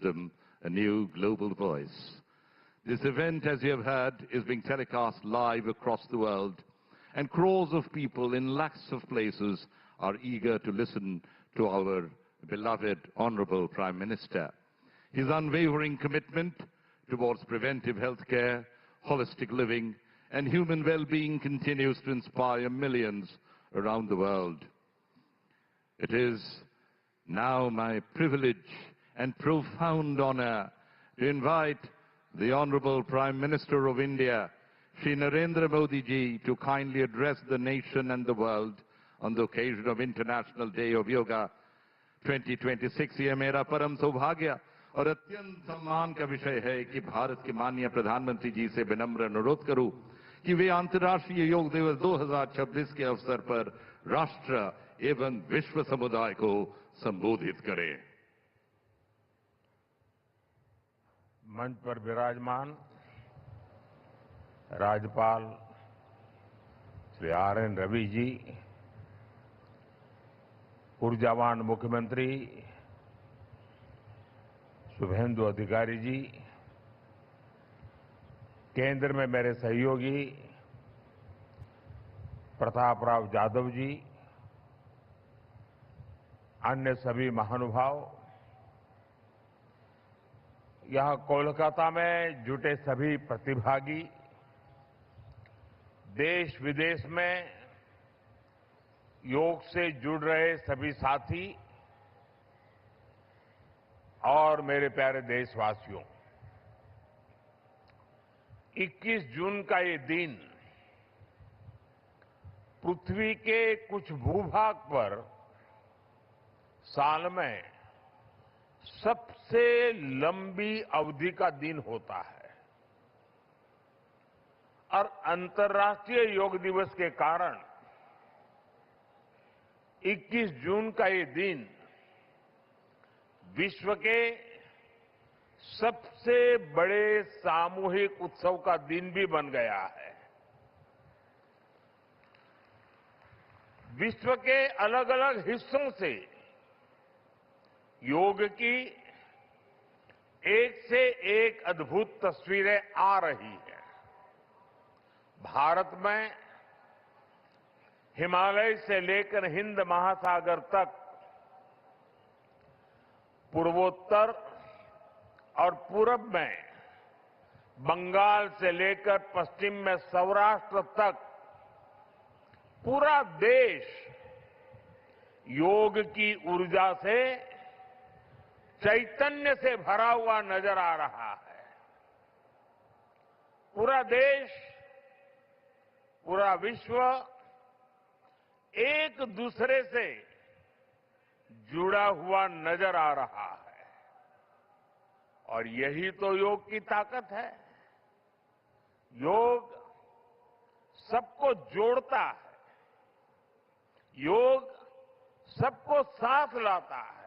wisdom, a new global voice. This event, as you have heard, is being telecast live across the world, and crores of people in lakhs of places are eager to listen to our beloved Honorable Prime Minister. His unwavering commitment towards preventive health care, holistic living, and human well-being continues to inspire millions around the world. It is now my privilege and profound honor to invite the Honorable Prime Minister of India, Shri Narendra Modi ji, to kindly address the nation and the world on the occasion of International Day of Yoga 2026. ये मेरा परम सौभाग्य और अत्यंत सम्मान का विषय है कि भारत के माननीय प्रधानमंत्री जी से विनम्र अनुरोध करूं कि वे अंतर्राष्ट्रीय योग दिवस 2026 के अवसर पर राष्ट्र एवं विश्व समुदाय को संबोधित करें। मंच पर विराजमान राज्यपाल श्री आर.एन. रवि जी, ऊर्जावान मुख्यमंत्री शुभेंदु अधिकारी जी, केंद्र में मेरे सहयोगी प्रताप राव जाधव जी, अन्य सभी महानुभाव, यहां कोलकाता में जुटे सभी प्रतिभागी, देश विदेश में योग से जुड़ रहे सभी साथी और मेरे प्यारे देशवासियों, 21 जून का ये दिन पृथ्वी के कुछ भूभाग पर साल में सबसे लंबी अवधि का दिन होता है और अंतर्राष्ट्रीय योग दिवस के कारण 21 जून का ये दिन विश्व के सबसे बड़े सामूहिक उत्सव का दिन भी बन गया है। विश्व के अलग अलग हिस्सों से योग की एक से एक अद्भुत तस्वीरें आ रही हैं। भारत में हिमालय से लेकर हिंद महासागर तक, पूर्वोत्तर और पूरब में बंगाल से लेकर पश्चिम में सौराष्ट्र तक पूरा देश योग की ऊर्जा से, चैतन्य से भरा हुआ नजर आ रहा है। पूरा देश, पूरा विश्व एक दूसरे से जुड़ा हुआ नजर आ रहा है और यही तो योग की ताकत है। योग सबको जोड़ता है, योग सबको साथ लाता है।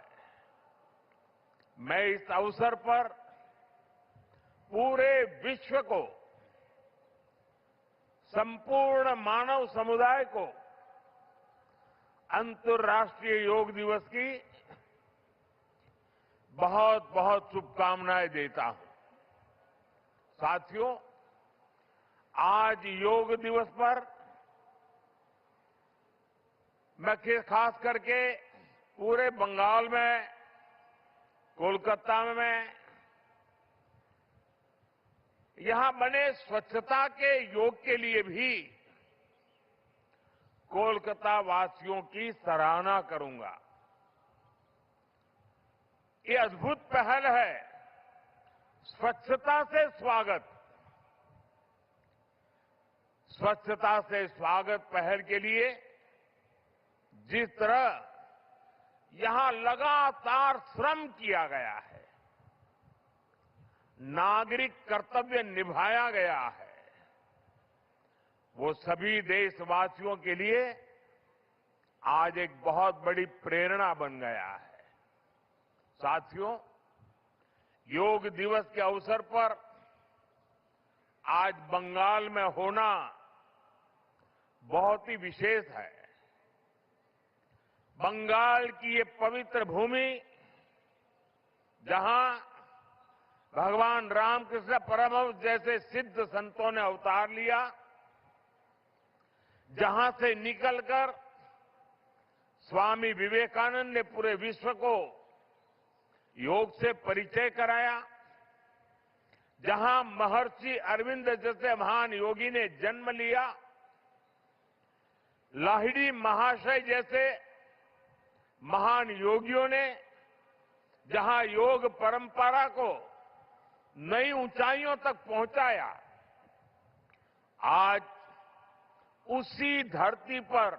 मैं इस अवसर पर पूरे विश्व को, संपूर्ण मानव समुदाय को अंतर्राष्ट्रीय योग दिवस की बहुत बहुत शुभकामनाएं देता हूं। साथियों, आज योग दिवस पर मैं खास करके पूरे बंगाल में, कोलकाता में यहां बने स्वच्छता के योग के लिए भी कोलकाता वासियों की सराहना करूंगा। ये अद्भुत पहल है, स्वच्छता से स्वागत। स्वच्छता से स्वागत पहल के लिए जिस तरह यहां लगातार श्रम किया गया है, नागरिक कर्तव्य निभाया गया है, वो सभी देशवासियों के लिए आज एक बहुत बड़ी प्रेरणा बन गया है। साथियों, योग दिवस के अवसर पर आज बंगाल में होना बहुत ही विशेष है। बंगाल की ये पवित्र भूमि, जहां भगवान रामकृष्ण परमहंस जैसे सिद्ध संतों ने अवतार लिया, जहां से निकलकर स्वामी विवेकानंद ने पूरे विश्व को योग से परिचय कराया, जहां महर्षि अरविंद जैसे महान योगी ने जन्म लिया, लाहिड़ी महाशय जैसे महान योगियों ने जहां योग परंपरा को नई ऊंचाइयों तक पहुंचाया, आज उसी धरती पर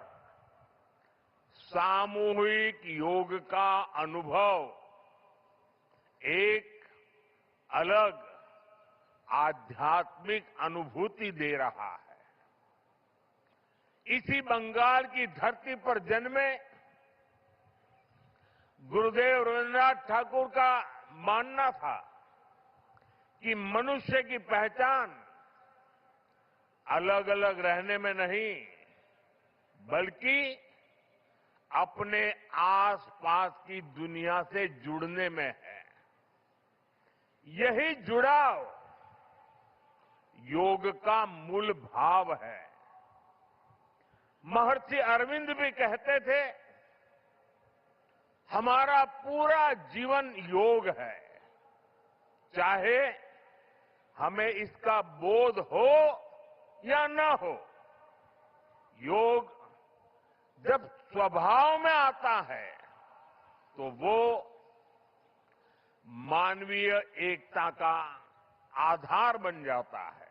सामूहिक योग का अनुभव एक अलग आध्यात्मिक अनुभूति दे रहा है। इसी बंगाल की धरती पर जन्मे गुरुदेव रविन्द्रनाथ ठाकुर का मानना था कि मनुष्य की पहचान अलग अलग रहने में नहीं, बल्कि अपने आसपास की दुनिया से जुड़ने में है। यही जुड़ाव योग का मूल भाव है। महर्षि अरविंद भी कहते थे, हमारा पूरा जीवन योग है, चाहे हमें इसका बोध हो या न हो। योग जब स्वभाव में आता है तो वो मानवीय एकता का आधार बन जाता है।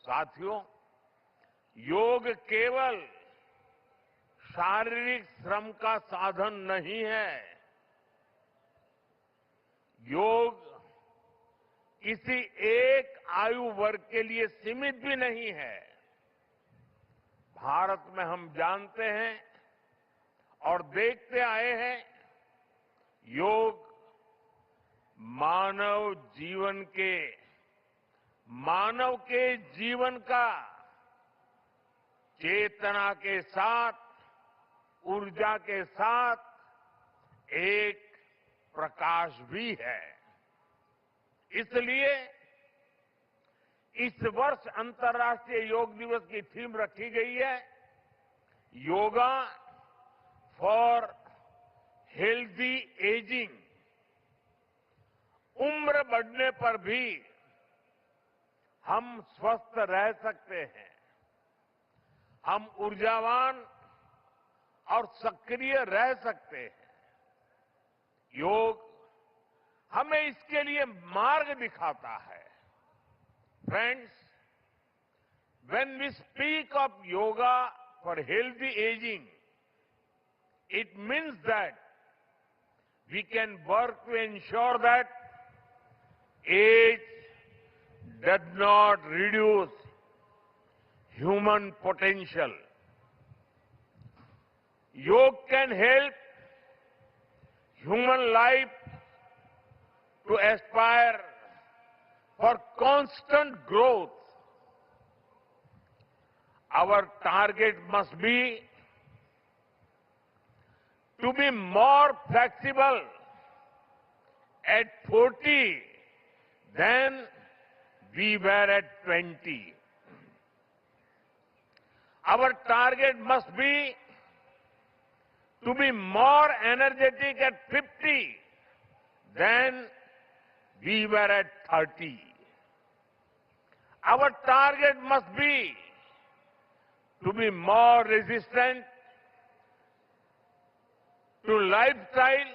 साथियों, योग केवल शारीरिक श्रम का साधन नहीं है। योग किसी एक आयु वर्ग के लिए सीमित भी नहीं है। भारत में हम जानते हैं और देखते आए हैं, योग मानव के जीवन का चेतना के साथ, ऊर्जा के साथ एक प्रकाश भी है। इसलिए इस वर्ष अंतर्राष्ट्रीय योग दिवस की थीम रखी गई है, योगा फॉर हेल्दी एजिंग। उम्र बढ़ने पर भी हम स्वस्थ रह सकते हैं, हम ऊर्जावान और सक्रिय रह सकते हैं। योग हमें इसके लिए मार्ग दिखाता है। Friends, when we speak of yoga for healthy aging, it means that we can work to ensure that age does not reduce human potential. Yoga can help human life to aspire for constant growth. Our target must be to be more flexible at 40 than we were at 20. Our target must be to be more energetic at 50 than we were at 30. Our target must be to be more resistant to lifestyle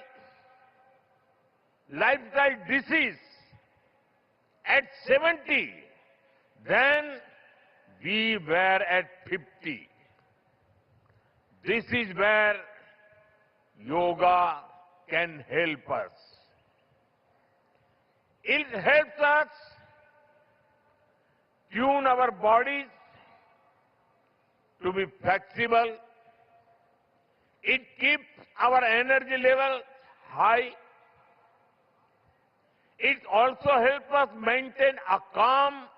disease at 70 than we were at 50. This is where yoga can help us. It helps us tune our bodies to be flexible. It keeps our energy level high. It also helps us maintain a calm,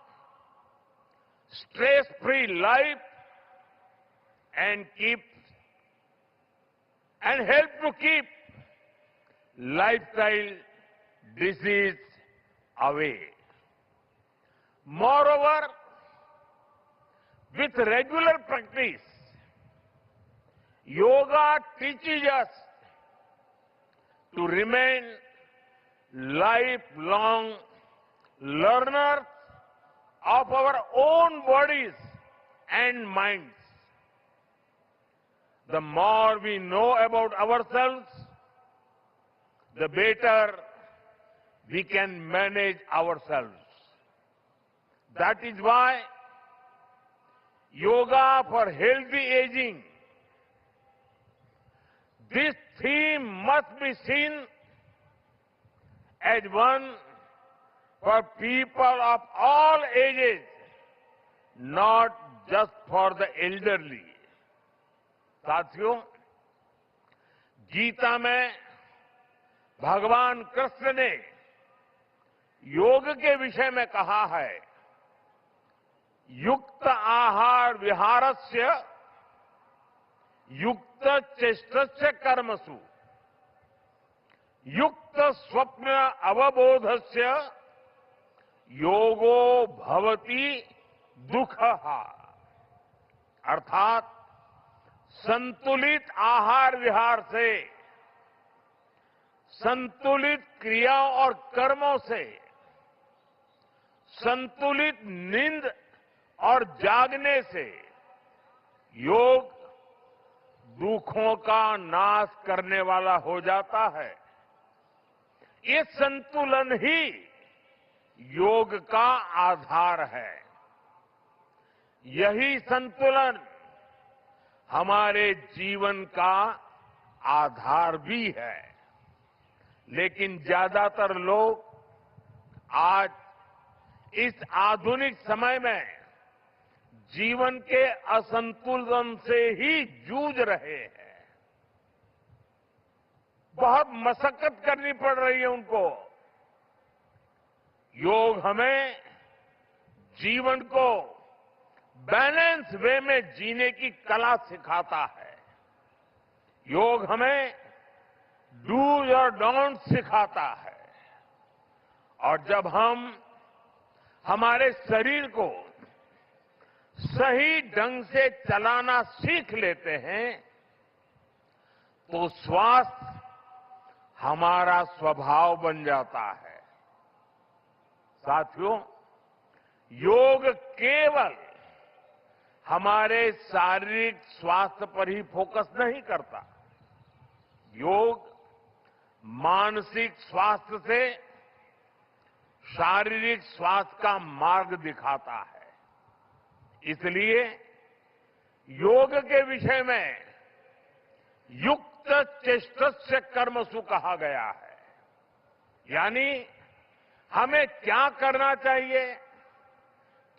stress-free life and help to keep lifestyle disease away. Moreover, with regular practice, yoga teaches us to remain lifelong learners of our own bodies and minds. The more we know about ourselves, the better we can manage ourselves. That is why yoga for healthy aging, this theme must be seen as one for people of all ages, not just for the elderly. साथियों, गीता में भगवान कृष्ण ने योग के विषय में कहा है, युक्त आहार विहारस्य युक्त चेष्टस्य कर्मसु युक्त स्वप्न अवबोधस्य योगो भवति दुःखः। अर्थात संतुलित आहार विहार से, संतुलित क्रियाओं और कर्मों से, संतुलित नींद और जागने से योग दुखों का नाश करने वाला हो जाता है। ये संतुलन ही योग का आधार है। यही संतुलन हमारे जीवन का आधार भी है। लेकिन ज्यादातर लोग आज इस आधुनिक समय में जीवन के असंतुलन से ही जूझ रहे हैं। बहुत मशक्कत करनी पड़ रही है उनको। योग हमें जीवन को बैलेंस वे में जीने की कला सिखाता है। योग हमें डूज और डोंट सिखाता है। और जब हम हमारे शरीर को सही ढंग से चलाना सीख लेते हैं तो स्वास्थ्य हमारा स्वभाव बन जाता है। साथियों, योग केवल हमारे शारीरिक स्वास्थ्य पर ही फोकस नहीं करता। योग मानसिक स्वास्थ्य से शारीरिक स्वास्थ्य का मार्ग दिखाता है। इसलिए योग के विषय में युक्त चेष्टस्य कर्मसु कहा गया है। यानी हमें क्या करना चाहिए,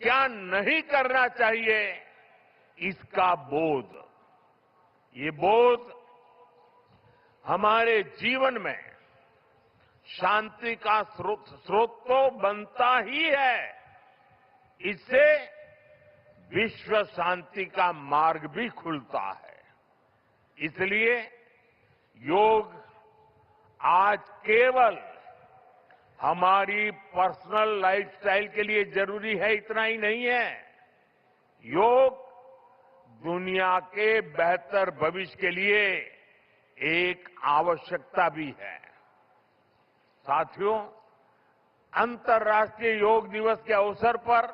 क्या नहीं करना चाहिए, इसका बोध। ये बोध हमारे जीवन में शांति का स्रोत तो बनता ही है, इससे विश्व शांति का मार्ग भी खुलता है। इसलिए योग आज केवल हमारी पर्सनल लाइफस्टाइल के लिए जरूरी है, इतना ही नहीं है। योग दुनिया के बेहतर भविष्य के लिए एक आवश्यकता भी है। साथियों, अंतर्राष्ट्रीय योग दिवस के अवसर पर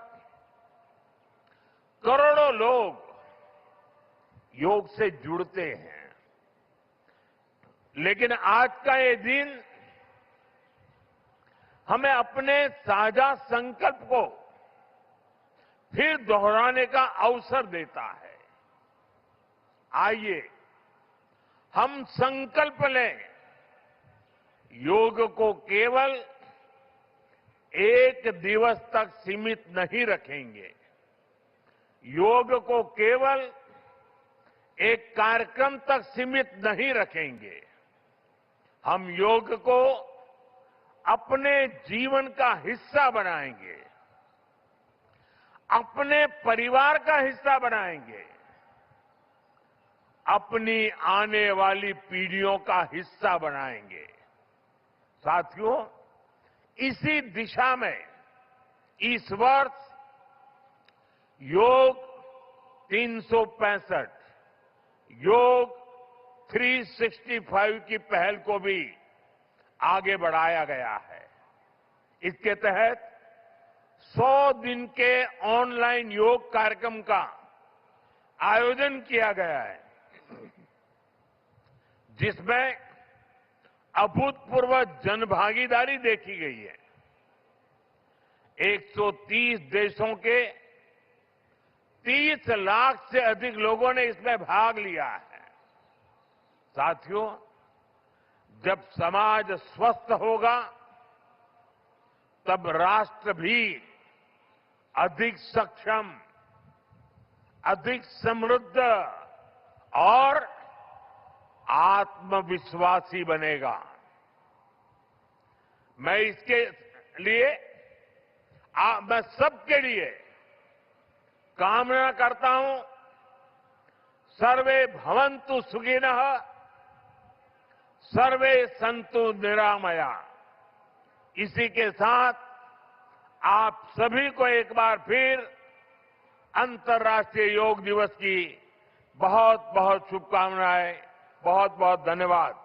करोड़ों लोग योग से जुड़ते हैं। लेकिन आज का ये दिन हमें अपने साझा संकल्प को फिर दोहराने का अवसर देता है। आइए हम संकल्प लें, योग को केवल एक दिवस तक सीमित नहीं रखेंगे। योग को केवल एक कार्यक्रम तक सीमित नहीं रखेंगे। हम योग को अपने जीवन का हिस्सा बनाएंगे, अपने परिवार का हिस्सा बनाएंगे, अपनी आने वाली पीढ़ियों का हिस्सा बनाएंगे। साथियों, इसी दिशा में इस वर्ष योग 365 योग 365 की पहल को भी आगे बढ़ाया गया है। इसके तहत 100 दिन के ऑनलाइन योग कार्यक्रम का आयोजन किया गया है, जिसमें अभूतपूर्व जनभागीदारी देखी गई है। 130 देशों के 30 लाख से अधिक लोगों ने इसमें भाग लिया है। साथियों, जब समाज स्वस्थ होगा तब राष्ट्र भी अधिक सक्षम, अधिक समृद्ध और आत्मविश्वासी बनेगा। मैं इसके लिए मैं सबके लिए कामना करता हूं, सर्वे भवन्तु सुखिनः, सर्वे सन्तु निरामया। इसी के साथ आप सभी को एक बार फिर अंतर्राष्ट्रीय योग दिवस की बहुत बहुत शुभकामनाएं, बहुत बहुत धन्यवाद।